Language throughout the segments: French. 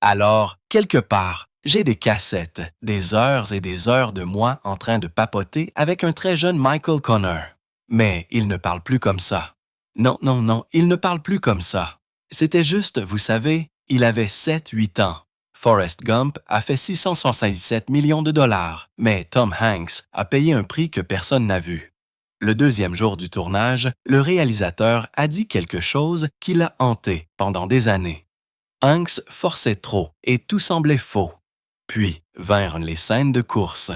Alors, quelque part, j'ai des cassettes, des heures et des heures de moi en train de papoter avec un très jeune Michael Connor. Mais il ne parle plus comme ça. Non, non, non, il ne parle plus comme ça. C'était juste, vous savez, il avait 7-8 ans. Forrest Gump a fait 677 millions de dollars, mais Tom Hanks a payé un prix que personne n'a vu. Le deuxième jour du tournage, le réalisateur a dit quelque chose qui l'a hanté pendant des années. Hanks forçait trop et tout semblait faux. Puis vinrent les scènes de course.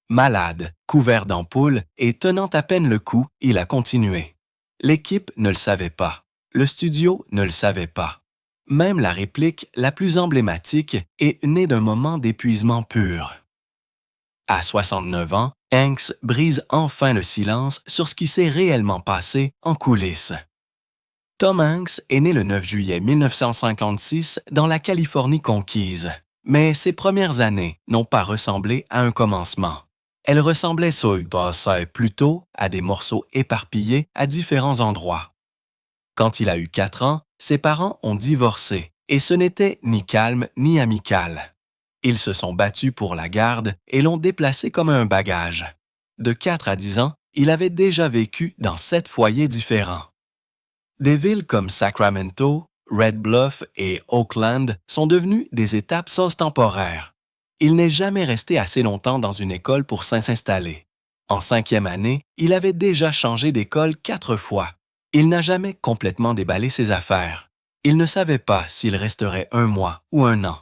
Malade, couvert d'ampoules et tenant à peine le coup, il a continué. L'équipe ne le savait pas. Le studio ne le savait pas. Même la réplique la plus emblématique est née d'un moment d'épuisement pur. À 69 ans, Hanks brise enfin le silence sur ce qui s'est réellement passé en coulisses. Tom Hanks est né le 9 juillet 1956 dans la Californie conquise, mais ses premières années n'ont pas ressemblé à un commencement. Elles ressemblaient plutôt à des morceaux éparpillés à différents endroits. Quand il a eu 4 ans, ses parents ont divorcé et ce n'était ni calme ni amical. Ils se sont battus pour la garde et l'ont déplacé comme un bagage. De 4 à 10 ans, il avait déjà vécu dans 7 foyers différents. Des villes comme Sacramento, Red Bluff et Oakland sont devenues des étapes temporaires. Il n'est jamais resté assez longtemps dans une école pour s'installer. En 5e année, il avait déjà changé d'école 4 fois. Il n'a jamais complètement déballé ses affaires. Il ne savait pas s'il resterait 1 mois ou 1 an.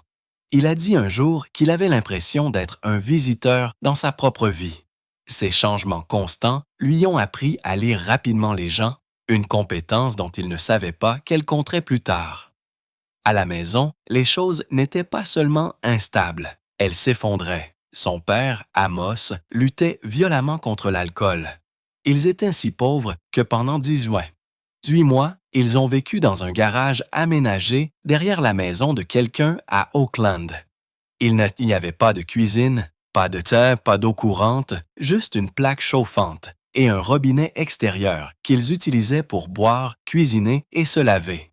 Il a dit un jour qu'il avait l'impression d'être un visiteur dans sa propre vie. Ces changements constants lui ont appris à lire rapidement les gens, une compétence dont il ne savait pas qu'elle compterait plus tard. À la maison, les choses n'étaient pas seulement instables, elles s'effondraient. Son père, Amos, luttait violemment contre l'alcool. Ils étaient si pauvres que pendant 18 mois, ils ont vécu dans un garage aménagé derrière la maison de quelqu'un à Oakland. Il n'y avait pas de cuisine, pas de thé, pas d'eau courante, juste une plaque chauffante et un robinet extérieur qu'ils utilisaient pour boire, cuisiner et se laver.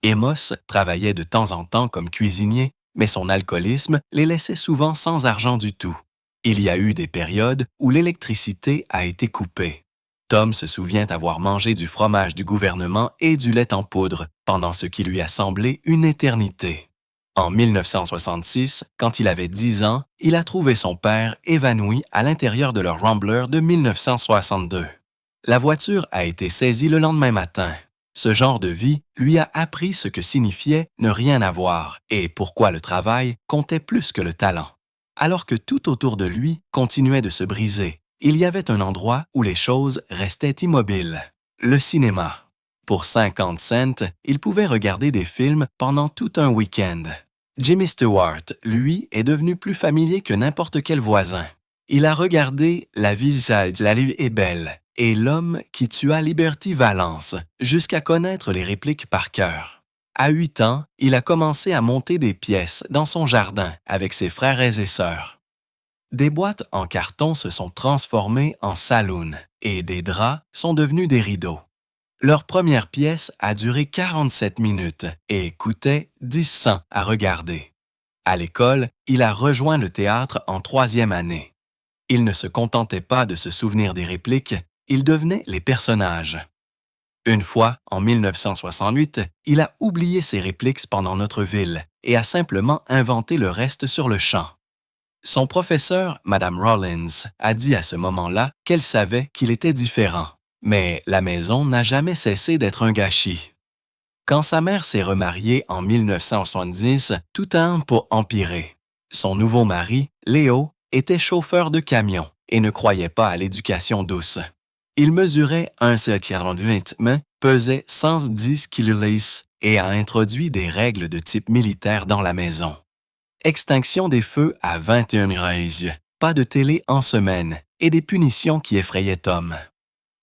Amos travaillait de temps en temps comme cuisinier, mais son alcoolisme les laissait souvent sans argent du tout. Il y a eu des périodes où l'électricité a été coupée. Tom se souvient avoir mangé du fromage du gouvernement et du lait en poudre pendant ce qui lui a semblé une éternité. En 1966, quand il avait 10 ans, il a trouvé son père évanoui à l'intérieur de leur Rambler de 1962. La voiture a été saisie le lendemain matin. Ce genre de vie lui a appris ce que signifiait ne rien avoir et pourquoi le travail comptait plus que le talent. Alors que tout autour de lui continuait de se briser, il y avait un endroit où les choses restaient immobiles, le cinéma. Pour 50 cents, il pouvait regarder des films pendant tout un week-end. Jimmy Stewart, lui, est devenu plus familier que n'importe quel voisin. Il a regardé La vie est belle et L'homme qui tua Liberty Valance jusqu'à connaître les répliques par cœur. À 8 ans, il a commencé à monter des pièces dans son jardin avec ses frères et sœurs. Des boîtes en carton se sont transformées en saloons et des draps sont devenus des rideaux. Leur première pièce a duré 47 minutes et coûtait 10 cents à regarder. À l'école, il a rejoint le théâtre en 3e année. Il ne se contentait pas de se souvenir des répliques, il devenait les personnages. Une fois, en 1968, il a oublié ses répliques pendant notre ville et a simplement inventé le reste sur le champ. Son professeur, Mme Rollins, a dit à ce moment-là qu'elle savait qu'il était différent. Mais la maison n'a jamais cessé d'être un gâchis. Quand sa mère s'est remariée en 1970, tout a un peu empiré. Son nouveau mari, Léo, était chauffeur de camion et ne croyait pas à l'éducation douce. Il mesurait 1,48 m, pesait 110 kg et a introduit des règles de type militaire dans la maison. Extinction des feux à 21 heures, pas de télé en semaine et des punitions qui effrayaient Tom.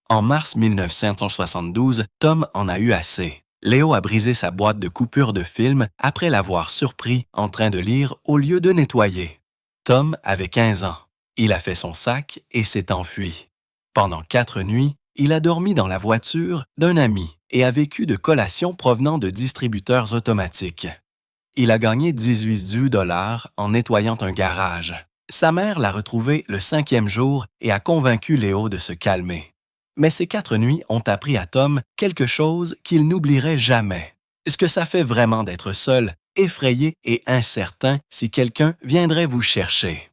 En mars 1972, Tom en a eu assez. Léo a brisé sa boîte de coupures de film après l'avoir surpris en train de lire au lieu de nettoyer. Tom avait 15 ans. Il a fait son sac et s'est enfui. Pendant 4 nuits, il a dormi dans la voiture d'un ami et a vécu de collations provenant de distributeurs automatiques. Il a gagné 18 dollars en nettoyant un garage. Sa mère l'a retrouvé le 5e jour et a convaincu Léo de se calmer. Mais ces 4 nuits ont appris à Tom quelque chose qu'il n'oublierait jamais. Ce que ça fait vraiment d'être seul, effrayé et incertain si quelqu'un viendrait vous chercher.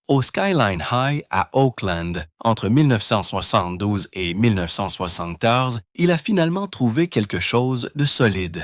Au Skyline High à Oakland, entre 1972 et 1974, il a finalement trouvé quelque chose de solide.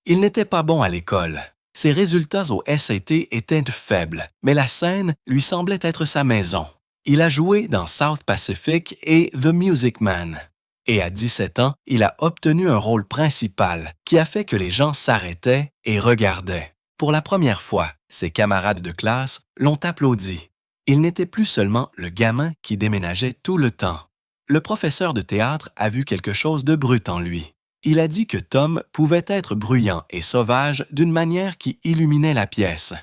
Il n'était pas bon à l'école. Ses résultats au SAT étaient faibles, mais la scène lui semblait être sa maison. Il a joué dans South Pacific et The Music Man. Et à 17 ans, il a obtenu un rôle principal qui a fait que les gens s'arrêtaient et regardaient. Pour la première fois, ses camarades de classe l'ont applaudi. Il n'était plus seulement le gamin qui déménageait tout le temps. Le professeur de théâtre a vu quelque chose de brut en lui. Il a dit que Tom pouvait être bruyant et sauvage d'une manière qui illuminait la pièce.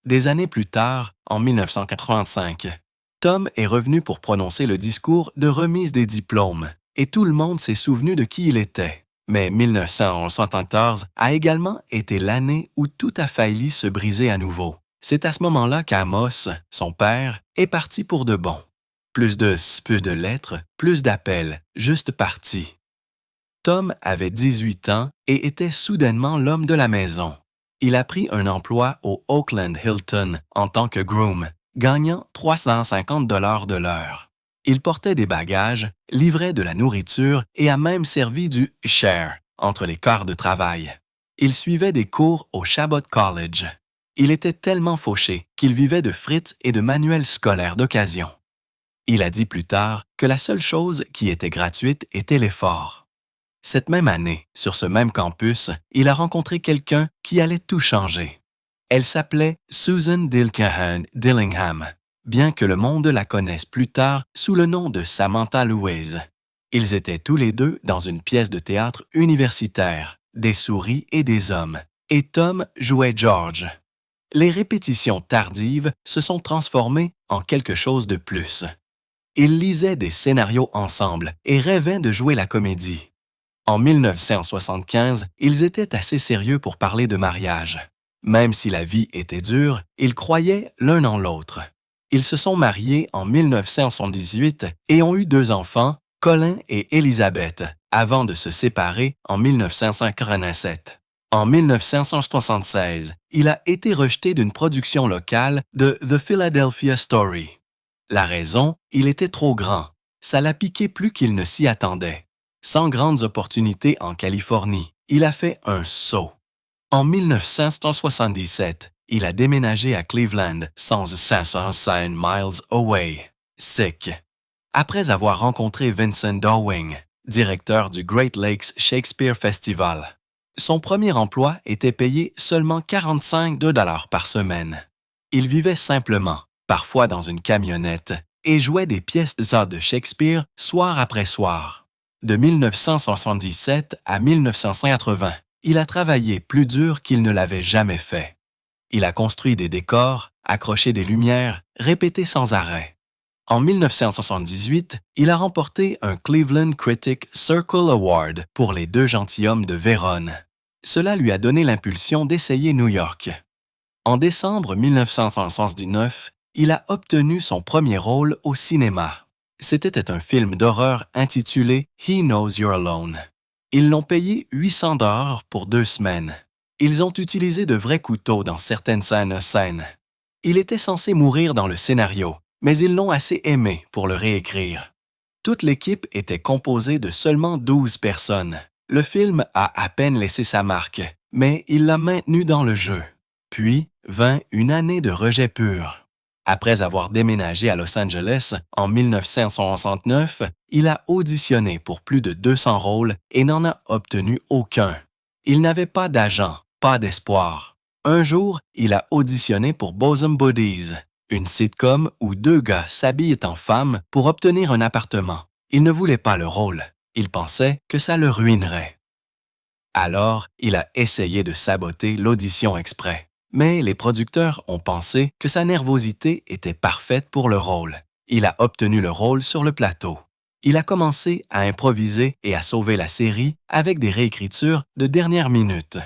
Des années plus tard, en 1985, Tom est revenu pour prononcer le discours de remise des diplômes, et tout le monde s'est souvenu de qui il était. Mais 1974 a également été l'année où tout a failli se briser à nouveau. C'est à ce moment-là qu'Amos, son père, est parti pour de bon. Plus de lettres, plus d'appels, juste parti. Tom avait 18 ans et était soudainement l'homme de la maison. Il a pris un emploi au Oakland Hilton en tant que groom, gagnant 350 $ de l'heure. Il portait des bagages, livrait de la nourriture et a même servi du share entre les quarts de travail. Il suivait des cours au Chabot College. Il était tellement fauché qu'il vivait de frites et de manuels scolaires d'occasion. Il a dit plus tard que la seule chose qui était gratuite était l'effort. Cette même année, sur ce même campus, il a rencontré quelqu'un qui allait tout changer. Elle s'appelait Susan Dillingham, bien que le monde la connaisse plus tard sous le nom de Samantha Louise. Ils étaient tous les deux dans une pièce de théâtre universitaire, des souris et des hommes, et Tom jouait George. Les répétitions tardives se sont transformées en quelque chose de plus. Ils lisaient des scénarios ensemble et rêvaient de jouer la comédie. En 1975, ils étaient assez sérieux pour parler de mariage. Même si la vie était dure, ils croyaient l'un en l'autre. Ils se sont mariés en 1978 et ont eu 2 enfants, Colin et Elizabeth, avant de se séparer en 1987. En 1976, il a été rejeté d'une production locale de The Philadelphia Story. La raison, il était trop grand. Ça l'a piqué plus qu'il ne s'y attendait. Sans grandes opportunités en Californie, il a fait un saut. En 1977, il a déménagé à Cleveland, 505 miles away, sick. Après avoir rencontré Vincent Dowling, directeur du Great Lakes Shakespeare Festival. Son premier emploi était payé seulement 45 $ par semaine. Il vivait simplement, parfois dans une camionnette, et jouait des pièces de Shakespeare soir après soir. De 1977 à 1980, il a travaillé plus dur qu'il ne l'avait jamais fait. Il a construit des décors, accroché des lumières, répété sans arrêt. En 1978, il a remporté un Cleveland Critic Circle Award pour Les 2 gentilshommes de Vérone. Cela lui a donné l'impulsion d'essayer New York. En décembre 1979, il a obtenu son premier rôle au cinéma. C'était un film d'horreur intitulé He Knows You're Alone. Ils l'ont payé 800 $ pour 2 semaines. Ils ont utilisé de vrais couteaux dans certaines scènes. Il était censé mourir dans le scénario, mais ils l'ont assez aimé pour le réécrire. Toute l'équipe était composée de seulement 12 personnes. Le film a à peine laissé sa marque, mais il l'a maintenu dans le jeu. Puis vint une année de rejet pur. Après avoir déménagé à Los Angeles en 1969, il a auditionné pour plus de 200 rôles et n'en a obtenu aucun. Il n'avait pas d'agent, pas d'espoir. Un jour, il a auditionné pour Bosom Buddies, une sitcom où 2 gars s'habillent en femmes pour obtenir un appartement. Il ne voulait pas le rôle. Il pensait que ça le ruinerait. Alors, il a essayé de saboter l'audition exprès. Mais les producteurs ont pensé que sa nervosité était parfaite pour le rôle. Il a obtenu le rôle sur le plateau. Il a commencé à improviser et à sauver la série avec des réécritures de dernière minute.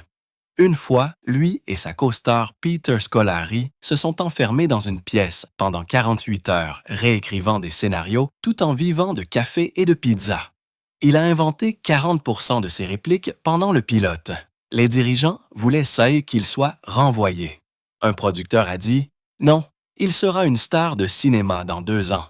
Une fois, lui et sa co-star Peter Scolari se sont enfermés dans une pièce pendant 48 heures, réécrivant des scénarios tout en vivant de café et de pizza. Il a inventé 40% de ses répliques pendant le pilote. Les dirigeants voulaient qu'il soit renvoyé. Un producteur a dit « Non, il sera une star de cinéma dans 2 ans. »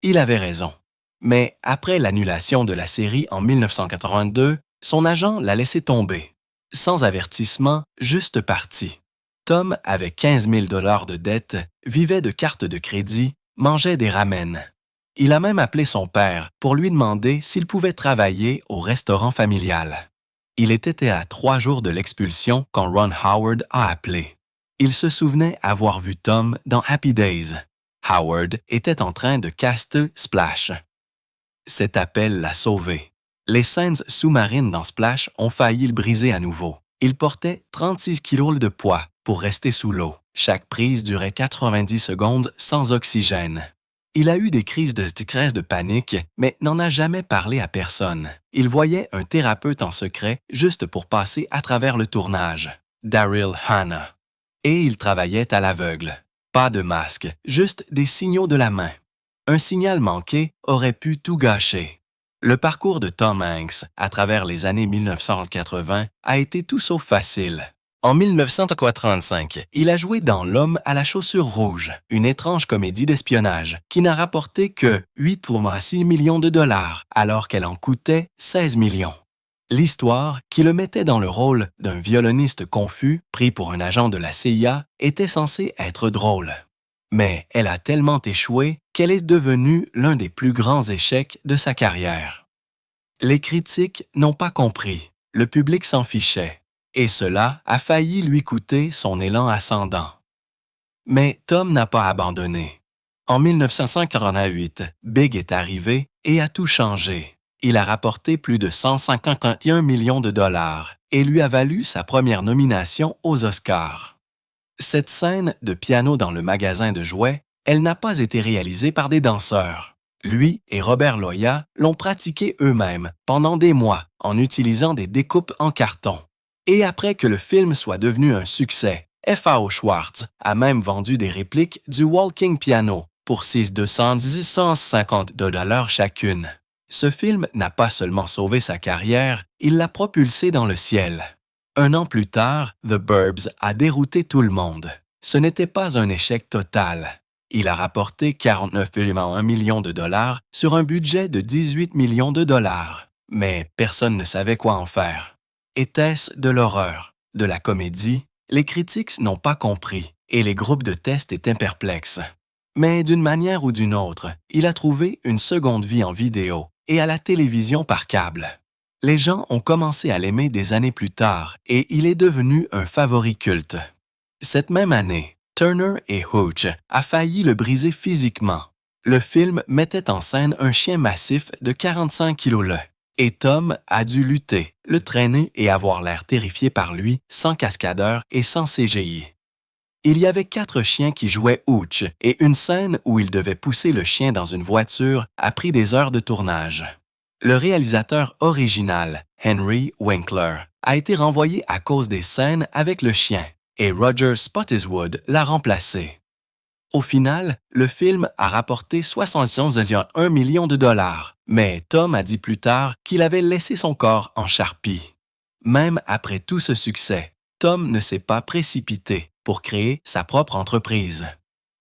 Il avait raison. Mais après l'annulation de la série en 1982, son agent l'a laissé tomber. Sans avertissement, juste parti. Tom avait 15 000 $ de dette, vivait de cartes de crédit, mangeait des ramen. Il a même appelé son père pour lui demander s'il pouvait travailler au restaurant familial. Il était à 3 jours de l'expulsion quand Ron Howard a appelé. Il se souvenait avoir vu Tom dans Happy Days. Howard était en train de caster Splash. Cet appel l'a sauvé. Les scènes sous-marines dans Splash ont failli le briser à nouveau. Il portait 36 kilos de poids pour rester sous l'eau. Chaque prise durait 90 secondes sans oxygène. Il a eu des crises de stress de panique, mais n'en a jamais parlé à personne. Il voyait un thérapeute en secret juste pour passer à travers le tournage, Daryl Hannah. Et il travaillait à l'aveugle. Pas de masque, juste des signaux de la main. Un signal manqué aurait pu tout gâcher. Le parcours de Tom Hanks à travers les années 1980 a été tout sauf facile. En 1985, il a joué dans L'homme à la chaussure rouge, une étrange comédie d'espionnage qui n'a rapporté que 8,6 millions de dollars alors qu'elle en coûtait 16 millions. L'histoire, qui le mettait dans le rôle d'un violoniste confus pris pour un agent de la CIA, était censée être drôle. Mais elle a tellement échoué qu'elle est devenue l'un des plus grands échecs de sa carrière. Les critiques n'ont pas compris, le public s'en fichait, et cela a failli lui coûter son élan ascendant. Mais Tom n'a pas abandonné. En 1988, Big est arrivé et a tout changé. Il a rapporté plus de 151 millions de dollars et lui a valu sa première nomination aux Oscars. Cette scène de piano dans le magasin de jouets, elle n'a pas été réalisée par des danseurs. Lui et Robert Loya l'ont pratiquée eux-mêmes pendant des mois en utilisant des découpes en carton. Et après que le film soit devenu un succès, F.A.O. Schwartz a même vendu des répliques du Walking Piano pour 650 $ chacune. Ce film n'a pas seulement sauvé sa carrière, il l'a propulsé dans le ciel. 1 an plus tard, The Burbs a dérouté tout le monde. Ce n'était pas un échec total. Il a rapporté 49,1 millions de dollars sur un budget de 18 millions de dollars. Mais personne ne savait quoi en faire. Était-ce de l'horreur, de la comédie? Les critiques n'ont pas compris et les groupes de test étaient perplexes. Mais d'une manière ou d'une autre, il a trouvé une seconde vie en vidéo et à la télévision par câble. Les gens ont commencé à l'aimer des années plus tard et il est devenu un favori culte. Cette même année, Turner et Hooch a failli le briser physiquement. Le film mettait en scène un chien massif de 45 kg et Tom a dû lutter, le traîner et avoir l'air terrifié par lui, sans cascadeur et sans CGI. Il y avait 4 chiens qui jouaient Hooch et une scène où il devait pousser le chien dans une voiture a pris des heures de tournage. Le réalisateur original, Henry Winkler, a été renvoyé à cause des scènes avec le chien et Roger Spottiswoode l'a remplacé. Au final, le film a rapporté 71,1 millions de dollars, mais Tom a dit plus tard qu'il avait laissé son corps en charpie. Même après tout ce succès, Tom ne s'est pas précipité pour créer sa propre entreprise.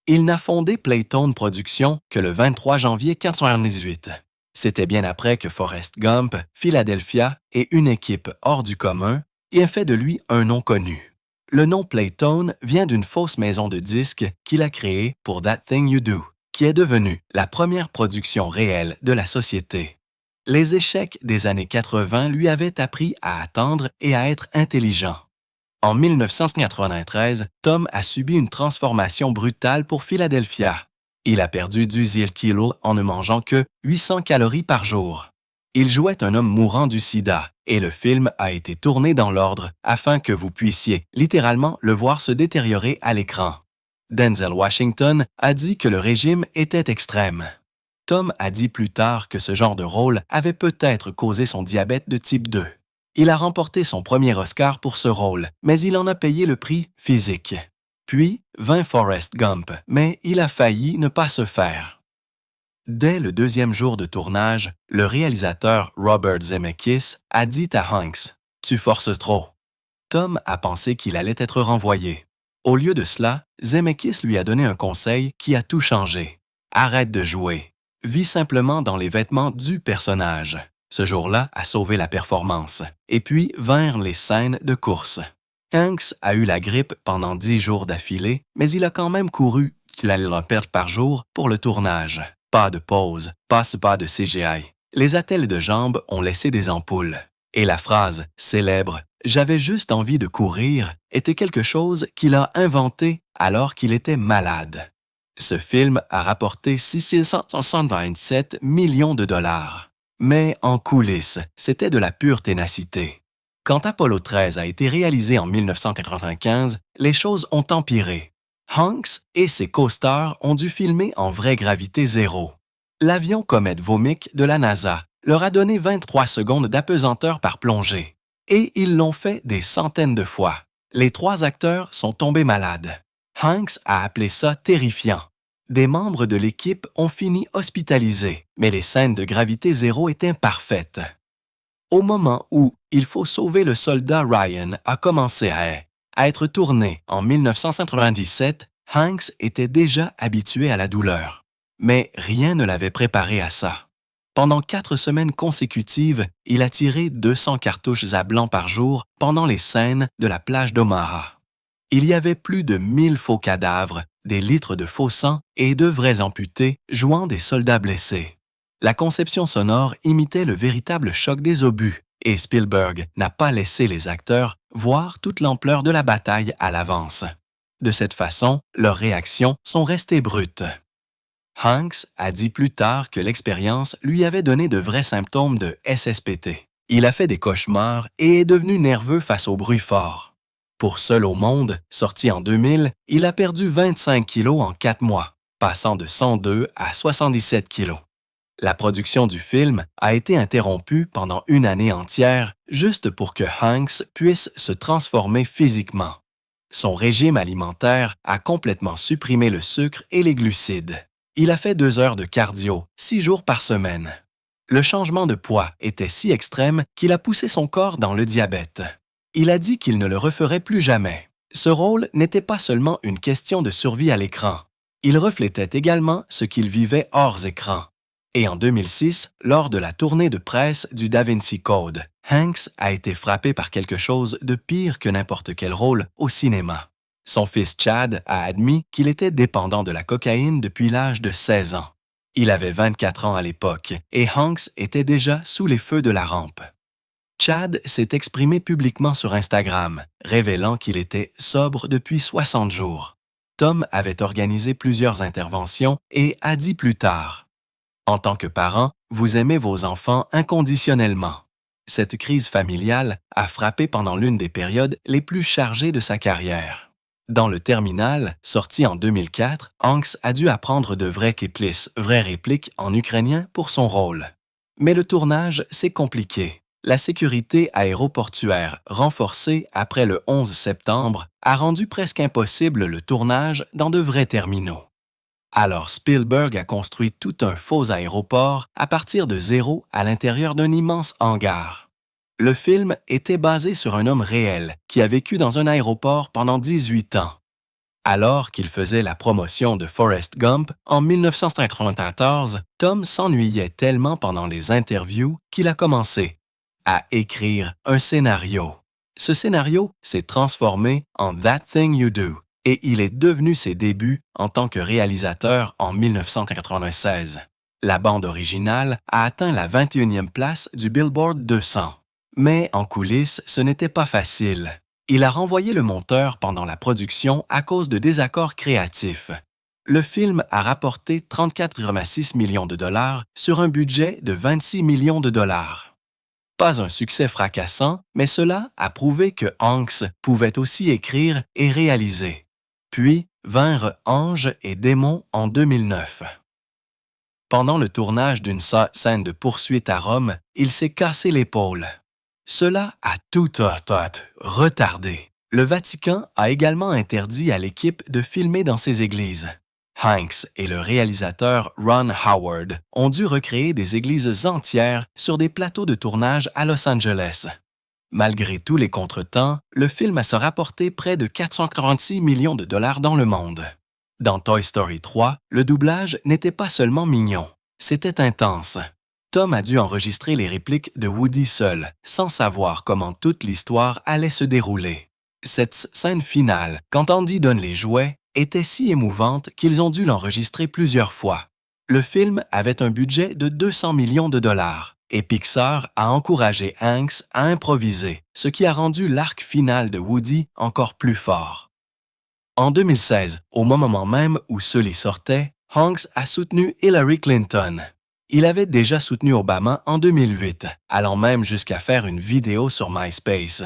Il n'a fondé Playtone Productions que le 23 janvier 1998. C'était bien après que Forrest Gump, Philadelphia et Une équipe hors du commun aient fait de lui un nom connu. Le nom Playtone vient d'une fausse maison de disques qu'il a créée pour That Thing You Do, qui est devenue la première production réelle de la société. Les échecs des années 80 lui avaient appris à attendre et à être intelligent. En 1993, Tom a subi une transformation brutale pour Philadelphia. Il a perdu 10 kilos en ne mangeant que 800 calories par jour. Il jouait un homme mourant du sida et le film a été tourné dans l'ordre afin que vous puissiez littéralement le voir se détériorer à l'écran. Denzel Washington a dit que le régime était extrême. Tom a dit plus tard que ce genre de rôle avait peut-être causé son diabète de type 2. Il a remporté son premier Oscar pour ce rôle, mais il en a payé le prix physique. Puis vint Forrest Gump, mais il a failli ne pas se faire. Dès le deuxième jour de tournage, le réalisateur Robert Zemeckis a dit à Hanks « Tu forces trop ». Tom a pensé qu'il allait être renvoyé. Au lieu de cela, Zemeckis lui a donné un conseil qui a tout changé. Arrête de jouer. Vis simplement dans les vêtements du personnage. Ce jour-là a sauvé la performance. Et puis vinrent les scènes de course. Hanks a eu la grippe pendant 10 jours d'affilée, mais il a quand même couru qu'il allait en perdre par jour pour le tournage. Pas de pause, pas de CGI. Les attelles de jambes ont laissé des ampoules. Et la phrase célèbre « J'avais juste envie de courir » était quelque chose qu'il a inventé alors qu'il était malade. Ce film a rapporté 627 millions de dollars. Mais en coulisses, c'était de la pure ténacité. Quand Apollo 13 a été réalisé en 1995, les choses ont empiré. Hanks et ses co-stars ont dû filmer en vraie gravité zéro. L'avion Comet Vomik de la NASA leur a donné 23 secondes d'apesanteur par plongée. Et ils l'ont fait des centaines de fois. Les 3 acteurs sont tombés malades. Hanks a appelé ça terrifiant. Des membres de l'équipe ont fini hospitalisés, mais les scènes de gravité zéro étaient parfaites. Au moment où Il faut sauver le soldat Ryan a commencé à être tourné en 1997, Hanks était déjà habitué à la douleur. Mais rien ne l'avait préparé à ça. Pendant 4 semaines consécutives, il a tiré 200 cartouches à blanc par jour pendant les scènes de la plage d'Omaha. Il y avait plus de 1000 faux cadavres, des litres de faux sang et de vrais amputés jouant des soldats blessés. La conception sonore imitait le véritable choc des obus et Spielberg n'a pas laissé les acteurs voir toute l'ampleur de la bataille à l'avance. De cette façon, leurs réactions sont restées brutes. Hanks a dit plus tard que l'expérience lui avait donné de vrais symptômes de SSPT. Il a fait des cauchemars et est devenu nerveux face au bruit fort. Pour Seul au monde, sorti en 2000, il a perdu 25 kilos en 4 mois, passant de 102 à 77 kilos. La production du film a été interrompue pendant 1 année entière juste pour que Hanks puisse se transformer physiquement. Son régime alimentaire a complètement supprimé le sucre et les glucides. Il a fait 2 heures de cardio, 6 jours par semaine. Le changement de poids était si extrême qu'il a poussé son corps dans le diabète. Il a dit qu'il ne le referait plus jamais. Ce rôle n'était pas seulement une question de survie à l'écran. Il reflétait également ce qu'il vivait hors écran. Et en 2006, lors de la tournée de presse du Da Vinci Code, Hanks a été frappé par quelque chose de pire que n'importe quel rôle au cinéma. Son fils Chad a admis qu'il était dépendant de la cocaïne depuis l'âge de 16 ans. Il avait 24 ans à l'époque et Hanks était déjà sous les feux de la rampe. Chad s'est exprimé publiquement sur Instagram, révélant qu'il était sobre depuis 60 jours. Tom avait organisé plusieurs interventions et a dit plus tard « En tant que parent, vous aimez vos enfants inconditionnellement. » Cette crise familiale a frappé pendant l'une des périodes les plus chargées de sa carrière. Dans Le Terminal, sorti en 2004, Hanks a dû apprendre de vraies répliques en ukrainien pour son rôle. Mais le tournage s'est compliqué. La sécurité aéroportuaire renforcée après le 11 septembre a rendu presque impossible le tournage dans de vrais terminaux. Alors Spielberg a construit tout un faux aéroport à partir de zéro à l'intérieur d'un immense hangar. Le film était basé sur un homme réel qui a vécu dans un aéroport pendant 18 ans. Alors qu'il faisait la promotion de Forrest Gump en 1994, Tom s'ennuyait tellement pendant les interviews qu'il a commencé à écrire un scénario. Ce scénario s'est transformé en That Thing You Do et il est devenu ses débuts en tant que réalisateur en 1996. La bande originale a atteint la 21e place du Billboard 200. Mais en coulisses, ce n'était pas facile. Il a renvoyé le monteur pendant la production à cause de désaccords créatifs. Le film a rapporté 34,6 millions de dollars sur un budget de 26 millions de dollars. Pas un succès fracassant, mais cela a prouvé que Hanks pouvait aussi écrire et réaliser. Puis vinrent Anges et démons en 2009. Pendant le tournage d'une scène de poursuite à Rome, il s'est cassé l'épaule. Cela a tout retardé. Le Vatican a également interdit à l'équipe de filmer dans ses églises. Hanks et le réalisateur Ron Howard ont dû recréer des églises entières sur des plateaux de tournage à Los Angeles. Malgré tous les contretemps, le film a se rapporté près de 446 millions de dollars dans le monde. Dans Toy Story 3, le doublage n'était pas seulement mignon, c'était intense. Tom a dû enregistrer les répliques de Woody seul, sans savoir comment toute l'histoire allait se dérouler. Cette scène finale, quand Andy donne les jouets, était si émouvante qu'ils ont dû l'enregistrer plusieurs fois. Le film avait un budget de 200 millions de dollars et Pixar a encouragé Hanks à improviser, ce qui a rendu l'arc final de Woody encore plus fort. En 2016, au moment même où Sully sortait, Hanks a soutenu Hillary Clinton. Il avait déjà soutenu Obama en 2008, allant même jusqu'à faire une vidéo sur MySpace.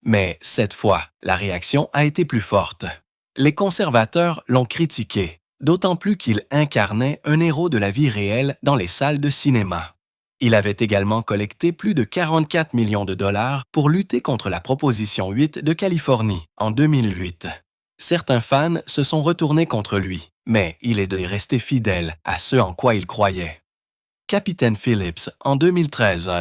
Mais cette fois, la réaction a été plus forte. Les conservateurs l'ont critiqué, d'autant plus qu'il incarnait un héros de la vie réelle dans les salles de cinéma. Il avait également collecté plus de 44 millions de dollars pour lutter contre la Proposition 8 de Californie en 2008. Certains fans se sont retournés contre lui, mais il est resté fidèle à ce en quoi il croyait. Capitaine Phillips, en 2013,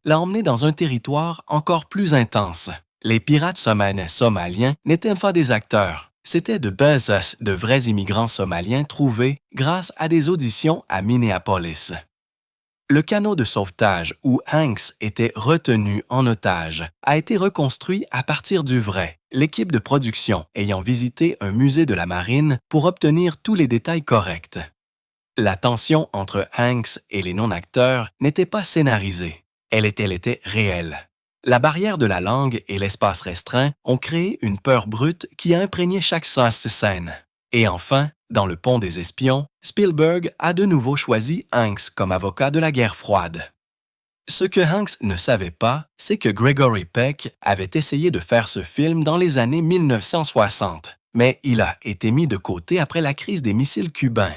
l'a emmené dans un territoire encore plus intense. Les pirates somaliens n'étaient pas des acteurs. C'étaient de vrais immigrants somaliens trouvés grâce à des auditions à Minneapolis. Le canot de sauvetage où Hanks était retenu en otage a été reconstruit à partir du vrai, l'équipe de production ayant visité un musée de la marine pour obtenir tous les détails corrects. La tension entre Hanks et les non-acteurs n'était pas scénarisée, elle était réelle. La barrière de la langue et l'espace restreint ont créé une peur brute qui a imprégné chaque scène. Et enfin, dans Le Pont des Espions, Spielberg a de nouveau choisi Hanks comme avocat de la guerre froide. Ce que Hanks ne savait pas, c'est que Gregory Peck avait essayé de faire ce film dans les années 1960, mais il a été mis de côté après la crise des missiles cubains.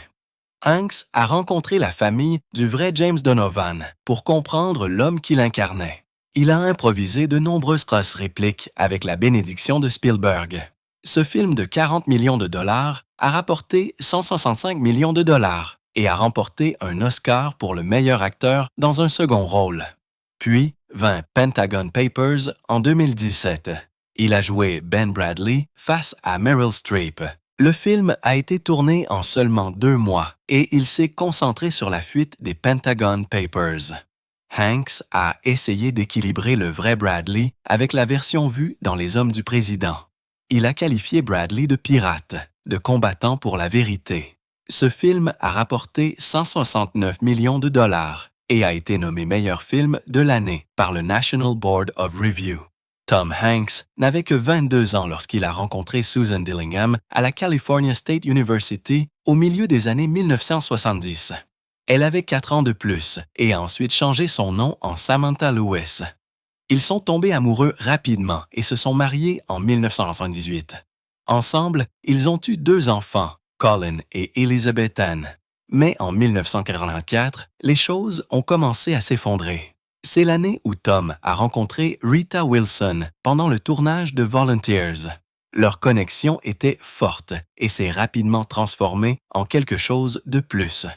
Hanks a rencontré la famille du vrai James Donovan pour comprendre l'homme qu'il incarnait. Il a improvisé de nombreuses répliques avec la bénédiction de Spielberg. Ce film de 40 millions de dollars a rapporté 165 millions de dollars et a remporté un Oscar pour le meilleur acteur dans un second rôle. Puis vint Pentagon Papers en 2017. Il a joué Ben Bradley face à Meryl Streep. Le film a été tourné en seulement 2 mois et il s'est concentré sur la fuite des Pentagon Papers. Hanks a essayé d'équilibrer le vrai Bradley avec la version vue dans Les Hommes du Président. Il a qualifié Bradley de pirate, de combattant pour la vérité. Ce film a rapporté 169 millions de dollars et a été nommé meilleur film de l'année par le National Board of Review. Tom Hanks n'avait que 22 ans lorsqu'il a rencontré Susan Dillingham à la California State University au milieu des années 1970. Elle avait 4 ans de plus et a ensuite changé son nom en Samantha Lewis. Ils sont tombés amoureux rapidement et se sont mariés en 1978. Ensemble, ils ont eu 2 enfants, Colin et Elizabeth Ann. Mais en 1944, les choses ont commencé à s'effondrer. C'est l'année où Tom a rencontré Rita Wilson pendant le tournage de Volunteers. Leur connexion était forte et s'est rapidement transformée en quelque chose de plus.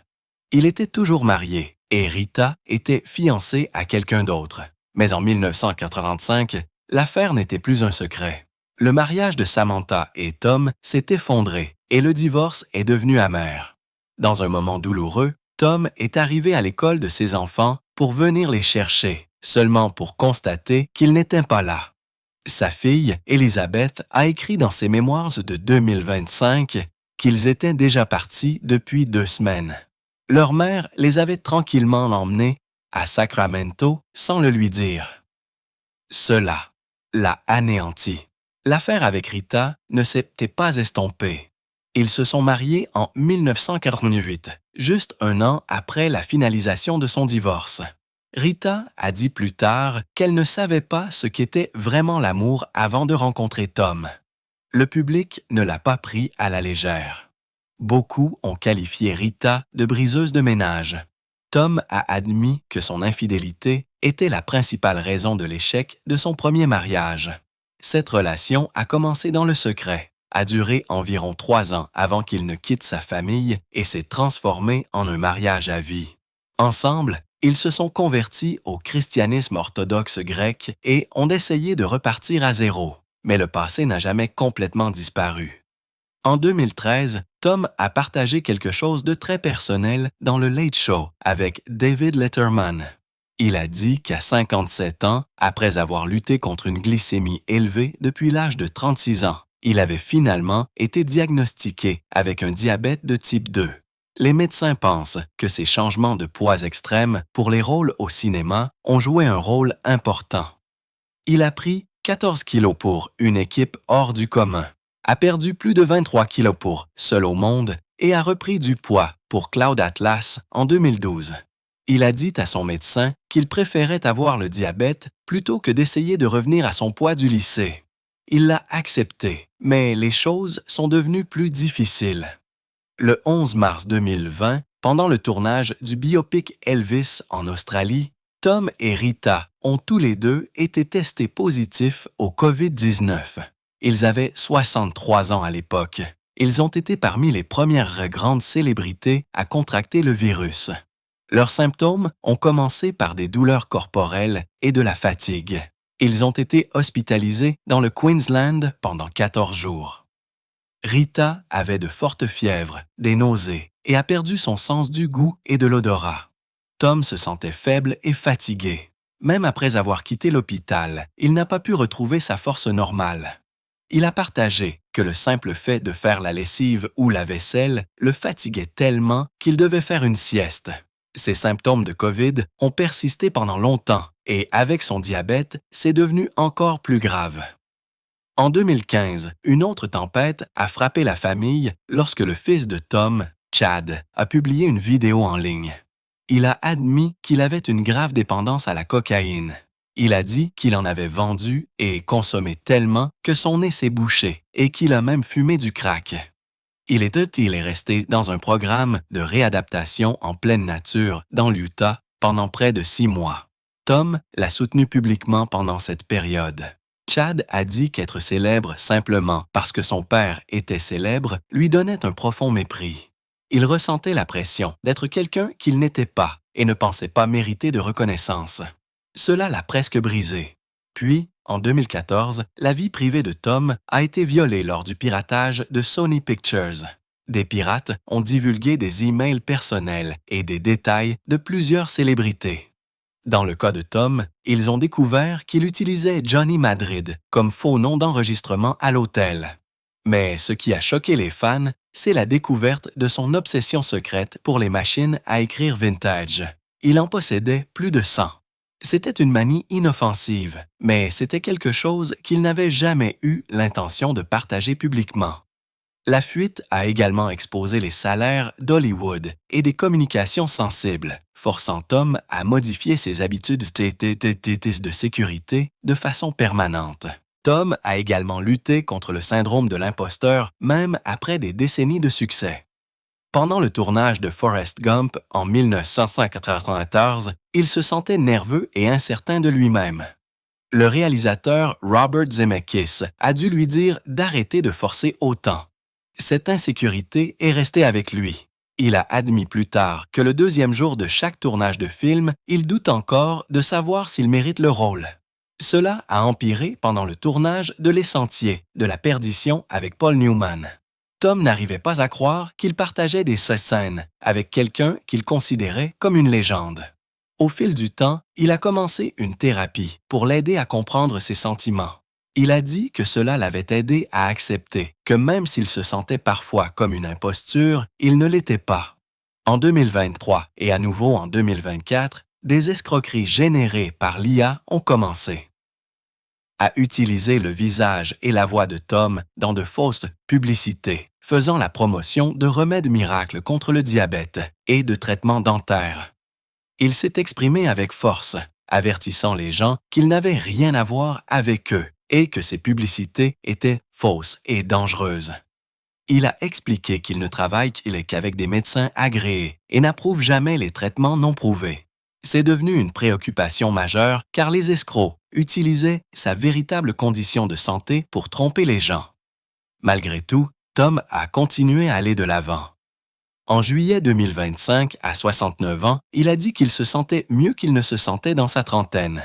Il était toujours marié et Rita était fiancée à quelqu'un d'autre. Mais en 1985, l'affaire n'était plus un secret. Le mariage de Samantha et Tom s'est effondré et le divorce est devenu amer. Dans un moment douloureux, Tom est arrivé à l'école de ses enfants pour venir les chercher, seulement pour constater qu'ils n'étaient pas là. Sa fille, Elizabeth, a écrit dans ses mémoires de 2025 qu'ils étaient déjà partis depuis 2 semaines. Leur mère les avait tranquillement emmenés à Sacramento sans le lui dire. Cela l'a anéanti. L'affaire avec Rita ne s'était pas estompée. Ils se sont mariés en 1948, juste 1 an après la finalisation de son divorce. Rita a dit plus tard qu'elle ne savait pas ce qu'était vraiment l'amour avant de rencontrer Tom. Le public ne l'a pas pris à la légère. Beaucoup ont qualifié Rita de briseuse de ménage. Tom a admis que son infidélité était la principale raison de l'échec de son premier mariage. Cette relation a commencé dans le secret, a duré environ 3 ans avant qu'il ne quitte sa famille et s'est transformée en un mariage à vie. Ensemble, ils se sont convertis au christianisme orthodoxe grec et ont essayé de repartir à zéro, mais le passé n'a jamais complètement disparu. En 2013, Tom a partagé quelque chose de très personnel dans le Late Show avec David Letterman. Il a dit qu'à 57 ans, après avoir lutté contre une glycémie élevée depuis l'âge de 36 ans, il avait finalement été diagnostiqué avec un diabète de type 2. Les médecins pensent que ces changements de poids extrêmes pour les rôles au cinéma ont joué un rôle important. Il a pris 14 kilos pour Une équipe hors du commun, a perdu plus de 23 kilos pour Seul au monde et a repris du poids pour Cloud Atlas en 2012. Il a dit à son médecin qu'il préférait avoir le diabète plutôt que d'essayer de revenir à son poids du lycée. Il l'a accepté, mais les choses sont devenues plus difficiles. Le 11 mars 2020, pendant le tournage du biopic Elvis en Australie, Tom et Rita ont tous les deux été testés positifs au COVID-19. Ils avaient 63 ans à l'époque. Ils ont été parmi les premières grandes célébrités à contracter le virus. Leurs symptômes ont commencé par des douleurs corporelles et de la fatigue. Ils ont été hospitalisés dans le Queensland pendant 14 jours. Rita avait de fortes fièvres, des nausées et a perdu son sens du goût et de l'odorat. Tom se sentait faible et fatigué. Même après avoir quitté l'hôpital, il n'a pas pu retrouver sa force normale. Il a partagé que le simple fait de faire la lessive ou la vaisselle le fatiguait tellement qu'il devait faire une sieste. Ses symptômes de COVID ont persisté pendant longtemps et avec son diabète, c'est devenu encore plus grave. En 2015, une autre tempête a frappé la famille lorsque le fils de Tom, Chad, a publié une vidéo en ligne. Il a admis qu'il avait une grave dépendance à la cocaïne. Il a dit qu'il en avait vendu et consommé tellement que son nez s'est bouché et qu'il a même fumé du crack. Il est resté dans un programme de réadaptation en pleine nature dans l'Utah pendant près de 6 mois. Tom l'a soutenu publiquement pendant cette période. Chad a dit qu'être célèbre simplement parce que son père était célèbre lui donnait un profond mépris. Il ressentait la pression d'être quelqu'un qu'il n'était pas et ne pensait pas mériter de reconnaissance. Cela l'a presque brisé. Puis, en 2014, la vie privée de Tom a été violée lors du piratage de Sony Pictures. Des pirates ont divulgué des emails personnels et des détails de plusieurs célébrités. Dans le cas de Tom, ils ont découvert qu'il utilisait Johnny Madrid comme faux nom d'enregistrement à l'hôtel. Mais ce qui a choqué les fans, c'est la découverte de son obsession secrète pour les machines à écrire vintage. Il en possédait plus de 100. C'était une manie inoffensive, mais c'était quelque chose qu'il n'avait jamais eu l'intention de partager publiquement. La fuite a également exposé les salaires d'Hollywood et des communications sensibles, forçant Tom à modifier ses habitudes de sécurité de façon permanente. Tom a également lutté contre le syndrome de l'imposteur même après des décennies de succès. Pendant le tournage de Forrest Gump en 1994, il se sentait nerveux et incertain de lui-même. Le réalisateur Robert Zemeckis a dû lui dire d'arrêter de forcer autant. Cette insécurité est restée avec lui. Il a admis plus tard que le 2e jour de chaque tournage de film, il doute encore de savoir s'il mérite le rôle. Cela a empiré pendant le tournage de Les Sentiers, de la perdition avec Paul Newman. Tom n'arrivait pas à croire qu'il partageait des scènes avec quelqu'un qu'il considérait comme une légende. Au fil du temps, il a commencé une thérapie pour l'aider à comprendre ses sentiments. Il a dit que cela l'avait aidé à accepter que même s'il se sentait parfois comme une imposture, il ne l'était pas. En 2023 et à nouveau en 2024, des escroqueries générées par l'IA ont commencé. À utiliser le visage et la voix de Tom dans de fausses publicités, faisant la promotion de remèdes miracles contre le diabète et de traitements dentaires. Il s'est exprimé avec force, avertissant les gens qu'il n'avait rien à voir avec eux et que ces publicités étaient fausses et dangereuses. Il a expliqué qu'il ne travaille qu'avec des médecins agréés et n'approuve jamais les traitements non prouvés. C'est devenu une préoccupation majeure car les escrocs utilisaient sa véritable condition de santé pour tromper les gens. Malgré tout, Tom a continué à aller de l'avant. En juillet 2025, à 69 ans, il a dit qu'il se sentait mieux qu'il ne se sentait dans sa trentaine.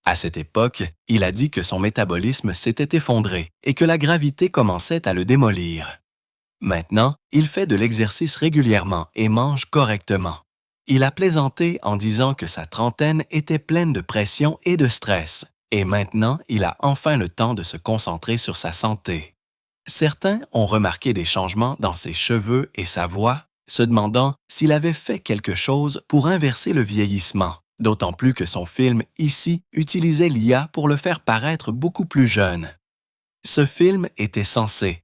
À cette époque, il a dit que son métabolisme s'était effondré et que la gravité commençait à le démolir. Maintenant, il fait de l'exercice régulièrement et mange correctement. Il a plaisanté en disant que sa trentaine était pleine de pression et de stress, et maintenant il a enfin le temps de se concentrer sur sa santé. Certains ont remarqué des changements dans ses cheveux et sa voix, se demandant s'il avait fait quelque chose pour inverser le vieillissement, d'autant plus que son film Ici utilisait l'IA pour le faire paraître beaucoup plus jeune. Ce film était censé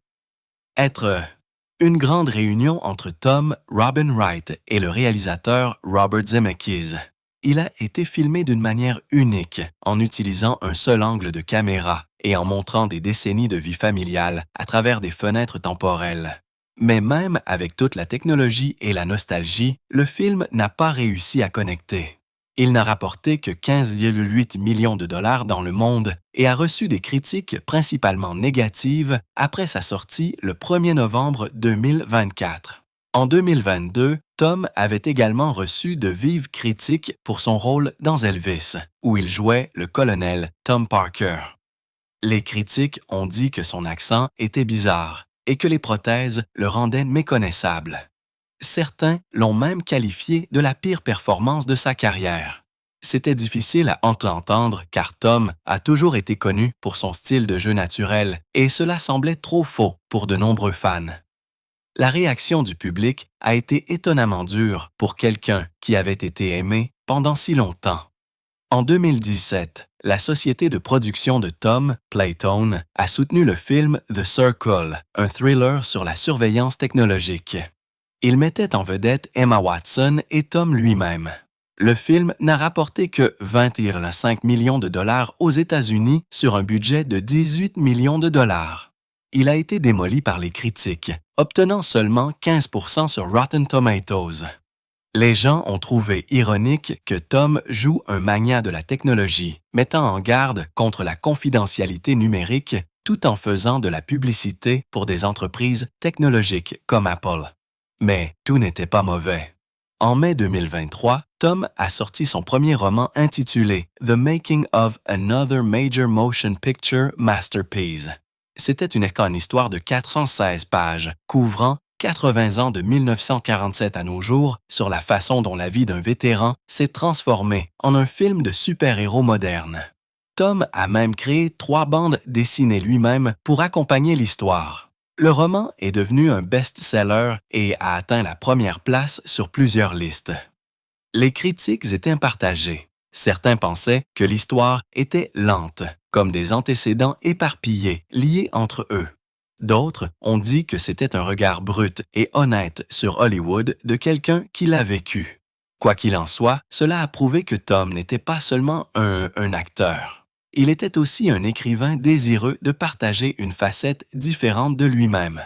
être une grande réunion entre Tom Robin Wright et le réalisateur Robert Zemeckis. Il a été filmé d'une manière unique, en utilisant un seul angle de caméra et en montrant des décennies de vie familiale à travers des fenêtres temporelles. Mais même avec toute la technologie et la nostalgie, le film n'a pas réussi à connecter. Il n'a rapporté que 15,8 millions de dollars dans le monde et a reçu des critiques principalement négatives après sa sortie le 1er novembre 2024. En 2022, Tom avait également reçu de vives critiques pour son rôle dans Elvis, où il jouait le colonel Tom Parker. Les critiques ont dit que son accent était bizarre et que les prothèses le rendaient méconnaissable. Certains l'ont même qualifié de la pire performance de sa carrière. C'était difficile à entendre car Tom a toujours été connu pour son style de jeu naturel et cela semblait trop faux pour de nombreux fans. La réaction du public a été étonnamment dure pour quelqu'un qui avait été aimé pendant si longtemps. En 2017, la société de production de Tom, Playtone, a soutenu le film The Circle, un thriller sur la surveillance technologique. Il mettait en vedette Emma Watson et Tom lui-même. Le film n'a rapporté que 20,5 millions de dollars aux États-Unis sur un budget de 18 millions de dollars. Il a été démoli par les critiques, obtenant seulement 15% sur Rotten Tomatoes. Les gens ont trouvé ironique que Tom joue un magnat de la technologie, mettant en garde contre la confidentialité numérique tout en faisant de la publicité pour des entreprises technologiques comme Apple. Mais tout n'était pas mauvais. En mai 2023, Tom a sorti son premier roman intitulé The Making of Another Major Motion Picture Masterpiece. C'était une histoire de 416 pages, couvrant 80 ans de 1947 à nos jours sur la façon dont la vie d'un vétéran s'est transformée en un film de super-héros moderne. Tom a même créé 3 bandes dessinées lui-même pour accompagner l'histoire. Le roman est devenu un best-seller et a atteint la première place sur plusieurs listes. Les critiques étaient partagées. Certains pensaient que l'histoire était lente, comme des antécédents éparpillés liés entre eux. D'autres ont dit que c'était un regard brut et honnête sur Hollywood de quelqu'un qui l'a vécu. Quoi qu'il en soit, cela a prouvé que Tom n'était pas seulement un acteur. Il était aussi un écrivain désireux de partager une facette différente de lui-même.